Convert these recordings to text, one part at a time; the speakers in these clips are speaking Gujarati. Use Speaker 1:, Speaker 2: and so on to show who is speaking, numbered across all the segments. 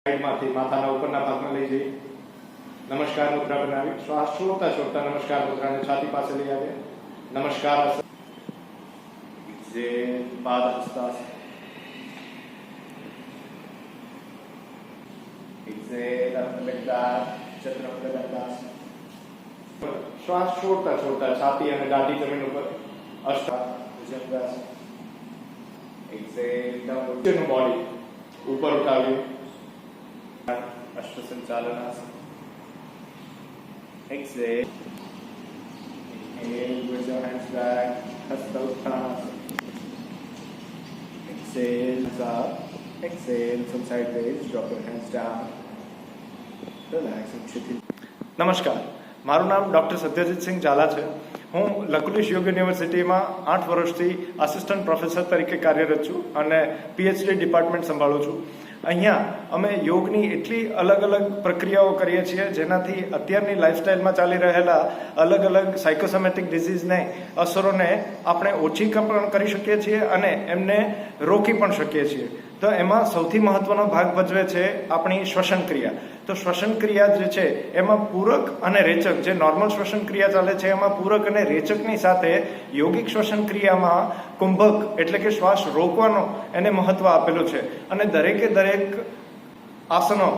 Speaker 1: સાઈડમાંથી માથાના ઉપરના ભાગમાં લઈ જઈ નમસ્કાર મુદ્રા બનાવી શ્વાસ છોડતા છોડતા નમસ્કાર મુદ્રાને છાતી પાસે લઈ આવે નમસ્કાર એક્ઝેલ પાદ હસ્તાસન એક્ઝેલ અર્ધલંકાર ચતુરંગ દંડાસન શ્વાસ છોડતા છોડતા છાતી અને દાઢી જમીન ઉપર અષ્ટાંગાસન એક્ઝેલ ડાઉન બોડી ઉપર ઉઠાવી Ashtasachalanasan. Exhale. Inhale, raise your hands back. Hasta Uttanasana. Exhale, up. Exhale from sideways. Drop your hands down. Relax and chill. નમસ્કાર, મારું નામ ડૉક્ટર સત્યજીત સિંહ ઝાલા છે. હું લકુલિશ યોગ યુનિવર્સિટીમાં 8 વર્ષથી આસિસ્ટન્ટ પ્રોફેસર તરીકે કાર્યરત છું અને પીએચડી ડિપાર્ટમેન્ટ સંભાળું છું. અહીંયા અમે યોગની એટલી અલગ અલગ પ્રક્રિયાઓ કરીએ છીએ જેનાથી અત્યારની લાઈફસ્ટાઈલમાં ચાલી રહેલા અલગ અલગ સાયકોસોમેટિક ડિઝીઝને અસરોને આપણે ઓછી પણ કરી શકીએ છીએ અને એમને રોકી પણ શકીએ છીએ. તો એમાં સૌથી મહત્વનો ભાગ ભજવે છે આપણી શ્વસન ક્રિયા. તો શ્વસન ક્રિયા જે છે એમાં પૂરક અને રેચક, જે નોર્મલ શ્વસન ક્રિયા ચાલે છે એમાં પૂરક અને રેચકની સાથે યોગિક શ્વસન ક્રિયામાં કુંભક એટલે કે શ્વાસ રોકવાનો એને મહત્વ આપેલું છે. અને દરેકે દરેક આસનો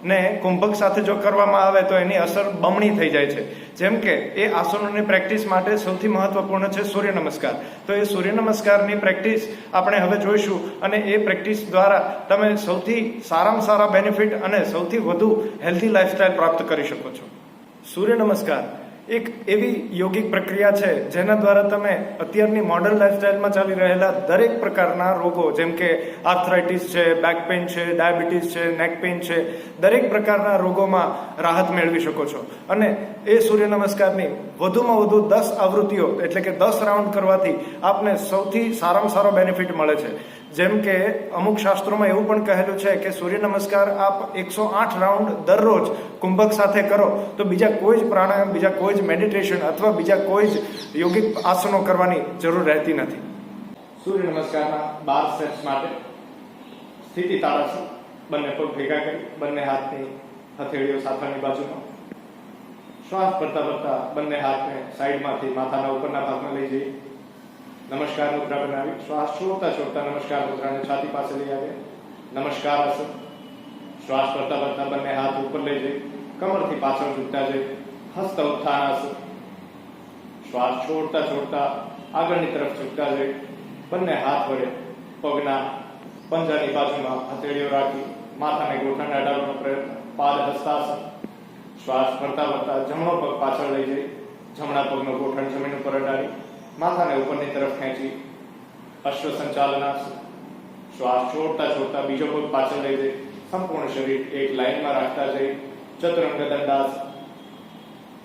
Speaker 1: ને કુંભક સાથે જો કરવામાં આવે તો એની અસર બમણી થઈ જાય છે. જેમ કે એ આસનોની પ્રેક્ટિસ માટે સૌથી મહત્વપૂર્ણ છે સૂર્ય નમસ્કાર. તો એ સૂર્ય નમસ્કારની પ્રેક્ટિસ આપણે હવે જોઈશું અને એ પ્રેક્ટિસ દ્વારા તમે સૌથી સારામાં સારા બેનિફિટ અને સૌથી વધુ હેલ્ધી લાઈફસ્ટાઈલ પ્રાપ્ત કરી શકો છો. સૂર્ય નમસ્કાર એક એવી યોગિક પ્રક્રિયા છે જેના દ્વારા તમે અત્યારની મોડર્ન લાઈફસ્ટાઈલમાં ચાલી રહેલા દરેક પ્રકારના રોગો જેમ કે આર્થરાઇટિસ છે, બેક પેઇન છે, ડાયાબિટીસ છે, નેક પેઇન છે, દરેક પ્રકારના રોગોમાં રાહત મેળવી શકો છો. અને એ સૂર્ય નમસ્કારની વધુમાં વધુ 10 આવૃત્તિઓ એટલે કે 10 રાઉન્ડ કરવાથી આપને સૌથી સારામાં સારો બેનિફિટ મળે છે. જેમ કે અમુક શાસ્ત્રોમાં એવું પણ કહેલું છે કે સૂર્ય નમસ્કાર આપ 108 રાઉન્ડ દરરોજ કુંભક સાથે કરો તો બીજા કોઈ જ પ્રાણાયામ, બીજા કોઈ જ મેડિટેશન અથવા બીજા કોઈ જ યોગિક આસનો કરવાની જરૂર રહેતી નથી. સૂર્ય નમસ્કારના 12 સ્ટેપ્સ માટે સ્થિતિ તાળાસન, બંને પગ ભેગા કરી બંને હાથની હથેળીઓ સાથળની બાજુમાં, શ્વાસ ભરતા ભરતા બંને હાથને સાઈડમાંથી માથાના ઉપરના ભાગમાં લઈ જઈ નમસ્કાર મુદ્રા બનાવી શ્વાસ છોડતા છોડતા નમસ્કાર મુદ્રાને છાતી પાસે લઈ આવે નમસ્કાર આસન. શ્વાસ ભરતા ભરતા બંને હાથ ઉપર લઈ જઈ કમરથી પાછળ ઝૂકતા જઈ હસ્ત ઉત્થાનાસન. શ્વાસ છોડતા છોડતા આગળની તરફ ઝૂકતા જઈ બંને હાથ વડે પગના પંજાની બાજુમાં હથેળીઓ રાખી માથાને ગોઠણને અડાડવાનો પ્રયત્ન, પાદ હસ્તાસન. શ્વાસ ભરતા ભરતા જમણો પગ પાછળ લઈ જઈ જમણા પગનો ગોઠણ જમીન ઉપર અડાડી માથાને ઉપરની તરફ ખેંચી અશ્વસંચાલનાસન. શ્વાસ છોડતા છોડતા બીજો પગ પાછળ લઈ જઈ સંપૂર્ણ શરીર એક લાઈનમાં રાખતા જઈ ચતુરંગ દંડાસન.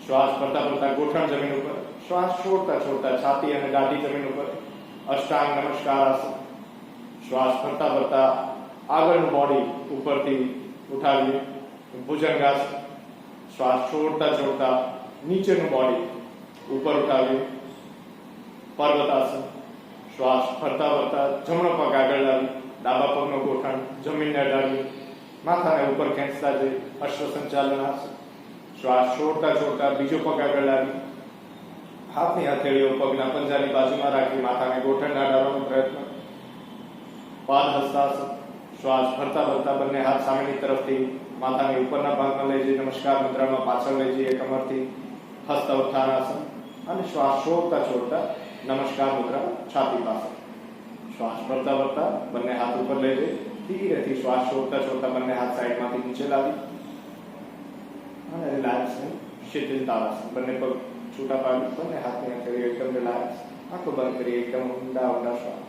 Speaker 1: શ્વાસ ભરતા ભરતા ગોઠણ જમીન ઉપર, શ્વાસ છોડતા છોડતા છાતી અને દાઢી જમીન ઉપર અષ્ટાંગ નમસ્કારાસન. શ્વાસ ભરતા ભરતા આગળનું બોડી ઉપરથી ઉઠાવીએ ભુજંગાસન. શ્વાસ છોડતા છોડતા નીચેનું બોડી ઉપર ઉઠાવીએ પર્વતાસન. શ્વાસ ભરતા ભરતા જમણો પગ આગળ લાવી ડાબા પગનો ગોઠણ જમીનને અડાડી માથાને ઉપર ખેંચતા જઈ અશ્વસંચાલનાસન. શ્વાસ છોડતા છોડતા બીજો પગ આગળ લાવી હાથની હથેળીઓ પગના પંજાની બાજુમાં રાખી માથાને ગોઠણને અડાડવાનો પ્રયત્ન, પાદ હસ્તાસન. શ્વાસ ભરતા ભરતા બંને હાથ સામેની તરફથી માથાને ઉપરના ભાગમાં લઈ જઈ નમસ્કાર મુદ્રામાં પાછળ લઈ જઈએ કમરથી હસ્ત ઉત્થાનાસન. અને શ્વાસ છોડતા છોડતા નમસ્કાર મુદ્રા છાતી પાસે. શ્વાસ ભરતા ભરતા બંને હાથ ઉપર લઈ જઈ ધીરેથી શ્વાસ છોડતા છોડતા બંને હાથ સાઈડમાંથી નીચે લાવી અને રિલેક્સ શિથિલ તાળાસન. બંને પગ છૂટા પાડી બંને હાથની હથેળીઓ એકદમ રિલેક્સ, આંખો બંધ કરી એકદમ ઊંડા ઊંડા શ્વાસ.